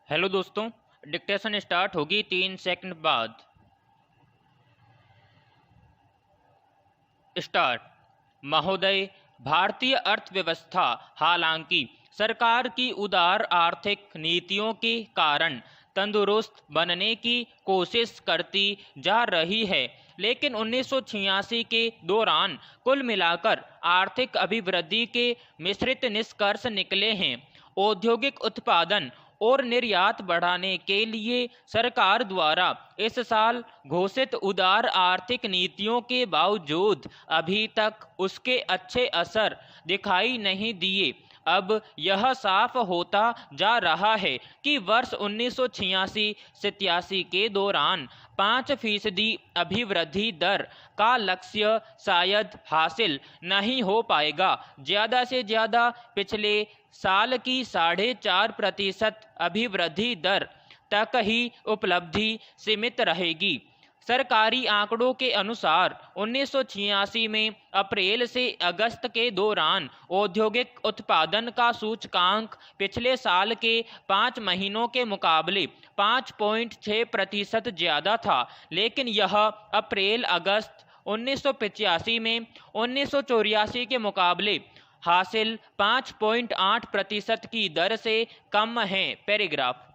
Hello दोस्तों, dictation start होगी 3 second बाद। स्टार्ट। महोदय, भारतीय अर्थव्यवस्था हालांकि सरकार की उदार आर्थिक नीतियों के कारण तंदुरुस्त बनने की कोशिश करती जा रही है, लेकिन 1986 के दौरान कुल मिलाकर आर्थिक अभिवृद्धि के मिश्रित निष्कर्ष निकले हैं। औद्योगिक उत्पादन और निर्यात बढ़ाने के लिए सरकार द्वारा इस साल घोषित उदार आर्थिक नीतियों के बावजूद अभी तक उसके अच्छे असर दिखाई नहीं दिए। अब यह साफ होता जा रहा है कि वर्ष 1986-87 के दौरान 5% अभिवृद्धि दर का लक्ष्य शायद हासिल नहीं हो पाएगा। ज़्यादा से ज़्यादा पिछले साल की 4.5% अभिवृद्धि दर तक ही उपलब्धि सीमित रहेगी। सरकारी आंकड़ों के अनुसार 1986 में अप्रैल से अगस्त के दौरान औद्योगिक उत्पादन का सूचकांक पिछले साल के 5 महीनों के मुकाबले 5.6% ज़्यादा था, लेकिन यह अप्रैल अगस्त 1985 में 1984 के मुकाबले हासिल 5.8% की दर से कम है। पैराग्राफ।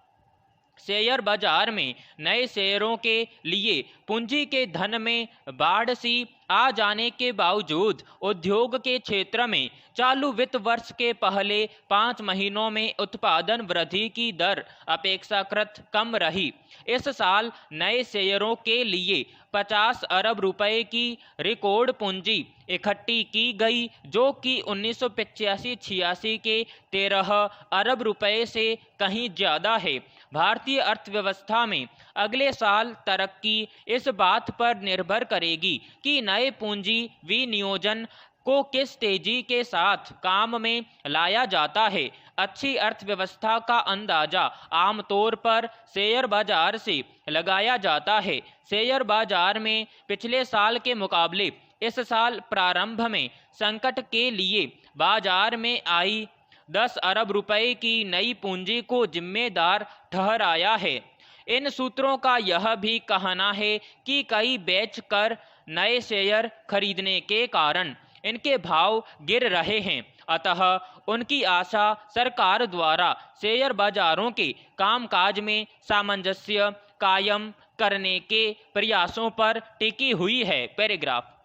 शेयर बाजार में नए शेयरों के लिए पूंजी के धन में बाढ़ सी आ जाने के बावजूद उद्योग के क्षेत्र में चालू वित्त वर्ष के पहले 5 महीनों में उत्पादन वृद्धि की दर अपेक्षाकृत कम रही। इस साल नए शेयरों के लिए 50 अरब रुपए की रिकॉर्ड पूंजी इकट्ठी की गई, जो कि 1985-86 के 13 अरब रुपए से कहीं ज़्यादा है। भारतीय अर्थव्यवस्था में अगले साल तरक्की इस बात पर निर्भर करेगी कि नए पूंजी विनियोजन को किस तेजी के साथ काम में लाया जाता है। अच्छी अर्थव्यवस्था का अंदाजा आमतौर पर शेयर बाजार से लगाया जाता है। शेयर बाजार में पिछले साल के मुकाबले इस साल प्रारंभ में संकट के लिए बाजार में आई 10 अरब रुपए की नई पूंजी को जिम्मेदार ठहराया है। इन सूत्रों का यह भी कहना है कि कई बेच कर नए शेयर खरीदने के कारण इनके भाव गिर रहे हैं, अतः उनकी आशा सरकार द्वारा शेयर बाजारों के कामकाज में सामंजस्य कायम करने के प्रयासों पर टिकी हुई है। पैराग्राफ।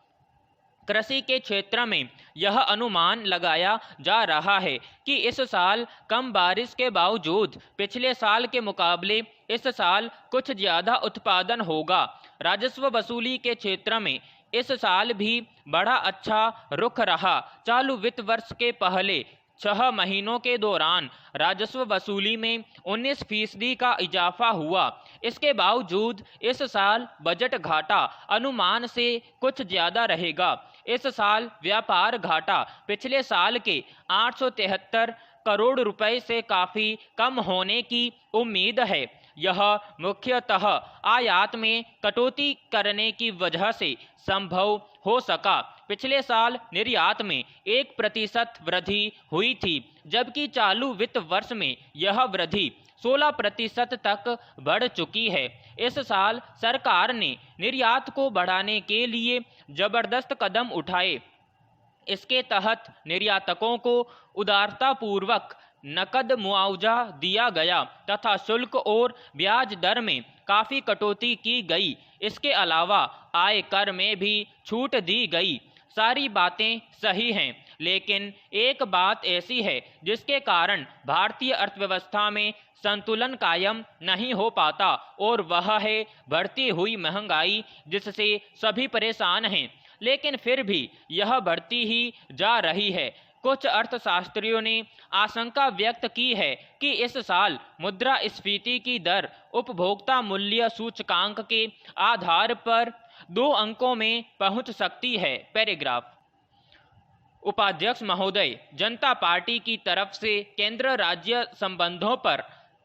कृषि के क्षेत्र में यह अनुमान लगाया जा रहा है कि इस साल कम बारिश के बावजूद पिछले साल के मुकाबले इस साल कुछ ज़्यादा उत्पादन होगा। राजस्व वसूली के क्षेत्र में इस साल भी बड़ा अच्छा रुख रहा। चालू वित्त वर्ष के पहले 6 महीनों के दौरान राजस्व वसूली में 19% का इजाफा हुआ। इसके बावजूद इस साल बजट घाटा अनुमान से कुछ ज़्यादा रहेगा। इस साल व्यापार घाटा पिछले साल के 873 करोड़ रुपए से काफ़ी कम होने की उम्मीद है। यह मुख्यतः आयात में कटौती करने की वजह से संभव हो सका। पिछले साल निर्यात में 1% वृद्धि हुई थी, जबकि चालू वित्त वर्ष में यह वृद्धि 16% तक बढ़ चुकी है। इस साल सरकार ने निर्यात को बढ़ाने के लिए जबरदस्त कदम उठाए। इसके तहत निर्यातकों को उदारतापूर्वक नकद मुआवजा दिया गया तथा शुल्क और ब्याज दर में काफ़ी कटौती की गई। इसके अलावा आय कर में भी छूट दी गई। सारी बातें सही हैं, लेकिन एक बात ऐसी है जिसके कारण भारतीय अर्थव्यवस्था में संतुलन कायम नहीं हो पाता, और वह है बढ़ती हुई महंगाई, जिससे सभी परेशान हैं, लेकिन फिर भी यह बढ़ती ही जा रही है। कुछ अर्थशास्त्रियों ने आशंका व्यक्त की है कि इस साल मुद्रास्फीति की दर उपभोक्ता मूल्य सूचकांक के आधार पर 2 अंकों में पहुंच सकती है। पैराग्राफ। उपाध्यक्ष महोदय, जनता पार्टी की तरफ से केंद्र राज्य संबंधों पर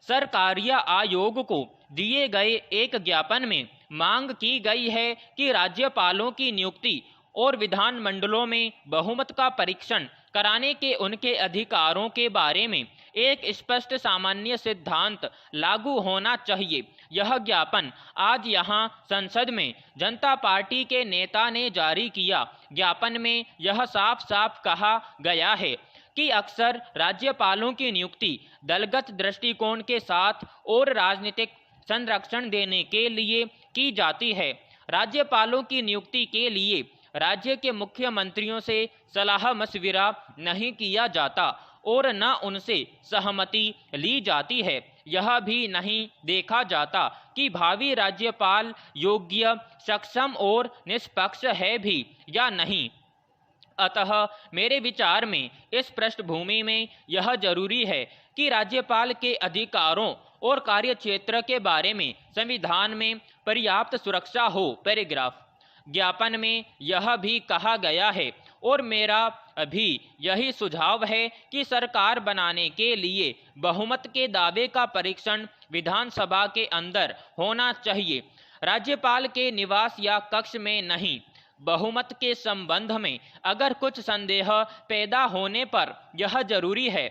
सरकारिया आयोग को दिए गए एक ज्ञापन में मांग की गई है कि राज्यपालों की नियुक्ति और विधानमंडलों में बहुमत का परीक्षण कराने के उनके अधिकारों के बारे में एक स्पष्ट सामान्य सिद्धांत लागू होना चाहिए। यह ज्ञापन आज यहाँ संसद में जनता पार्टी के नेता ने जारी किया। ज्ञापन में यह साफ साफ कहा गया है कि अक्सर राज्यपालों की नियुक्ति दलगत दृष्टिकोण के साथ और राजनीतिक संरक्षण देने के लिए की जाती है। राज्यपालों की नियुक्ति के लिए राज्य के मुख्यमंत्रियों से सलाह मशविरा नहीं किया जाता और न उनसे सहमति ली जाती है। यह भी नहीं देखा जाता कि भावी राज्यपाल योग्य, सक्षम और निष्पक्ष है भी या नहीं। अतः मेरे विचार में इस पृष्ठभूमि में यह जरूरी है कि राज्यपाल के अधिकारों और कार्यक्षेत्र के बारे में संविधान में पर्याप्त सुरक्षा हो। पैराग्राफ। ज्ञापन में यह भी कहा गया है और मेरा भी यही सुझाव है कि सरकार बनाने के लिए बहुमत के दावे का परीक्षण विधानसभा के अंदर होना चाहिए, राज्यपाल के निवास या कक्ष में नहीं। बहुमत के संबंध में अगर कुछ संदेह पैदा होने पर यह जरूरी है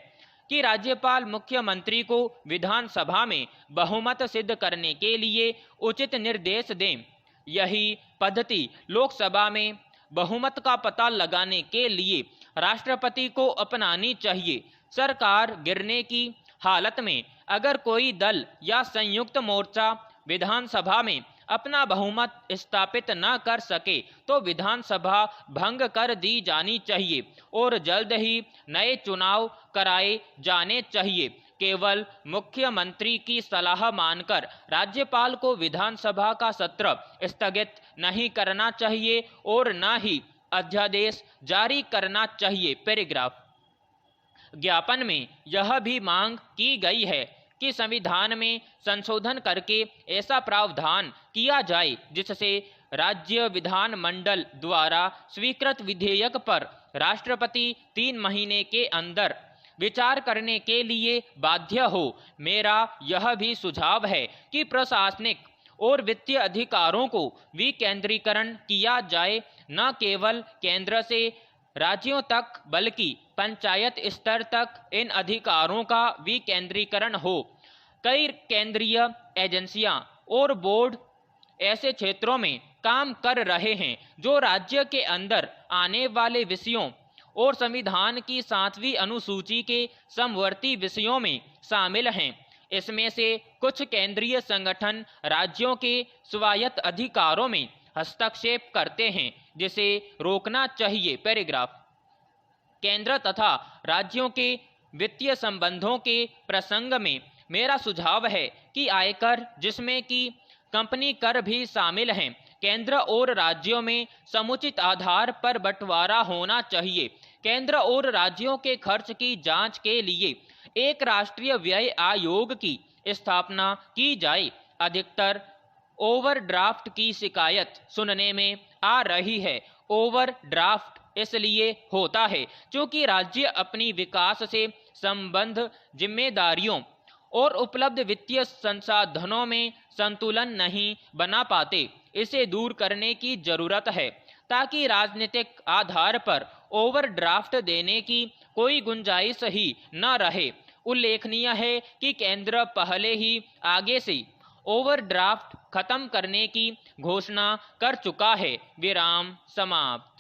कि राज्यपाल मुख्यमंत्री को विधानसभा में बहुमत सिद्ध करने के लिए उचित निर्देश दें। यही पद्धति लोकसभा में बहुमत का पता लगाने के लिए राष्ट्रपति को अपनानी चाहिए। सरकार गिरने की हालत में अगर कोई दल या संयुक्त मोर्चा विधानसभा में अपना बहुमत स्थापित न कर सके तो विधानसभा भंग कर दी जानी चाहिए और जल्द ही नए चुनाव कराए जाने चाहिए। केवल मुख्यमंत्री की सलाह मानकर राज्यपाल को विधानसभा का सत्र स्थगित नहीं करना चाहिए और न ही अध्यादेश जारी करना चाहिए। पैराग्राफ। ज्ञापन में यह भी मांग की गई है कि संविधान में संशोधन करके ऐसा प्रावधान किया जाए जिससे राज्य विधानमंडल द्वारा स्वीकृत विधेयक पर राष्ट्रपति 3 महीने के अंदर विचार करने के लिए बाध्य हो। मेरा यह भी सुझाव है कि प्रशासनिक और वित्तीय अधिकारों को विकेंद्रीकरण किया जाए, न केवल केंद्र से राज्यों तक बल्कि पंचायत स्तर तक इन अधिकारों का विकेंद्रीकरण हो। कई केंद्रीय एजेंसियां और बोर्ड ऐसे क्षेत्रों में काम कर रहे हैं जो राज्य के अंदर आने वाले विषयों और संविधान की 7वीं अनुसूची के समवर्ती विषयों में शामिल हैं। इसमें से कुछ केंद्रीय संगठन राज्यों के स्वायत्त अधिकारों में हस्तक्षेप करते हैं, जिसे रोकना चाहिए। पैराग्राफ। केंद्र तथा राज्यों के वित्तीय संबंधों के प्रसंग में मेरा सुझाव है कि आयकर, जिसमें कि कंपनी कर भी शामिल हैं, केंद्र और राज्यों में समुचित आधार पर बंटवारा होना चाहिए। केंद्र और राज्यों के खर्च की जांच के लिए एक राष्ट्रीय व्यय आयोग की स्थापना की जाए। अधिकतर ओवरड्राफ्ट की शिकायत सुनने में आ रही है। ओवरड्राफ्ट इसलिए होता है क्योंकि राज्य अपनी विकास से संबद्ध जिम्मेदारियों और उपलब्ध वित्तीय संसाधनों में संतुलन नहीं बना पाते। इसे दूर करने की जरूरत है ताकि राजनीतिक आधार पर ओवरड्राफ्ट देने की कोई गुंजाइश ही न रहे। उल्लेखनीय है कि केंद्र पहले ही आगे से ओवरड्राफ्ट खत्म करने की घोषणा कर चुका है। विराम समाप्त।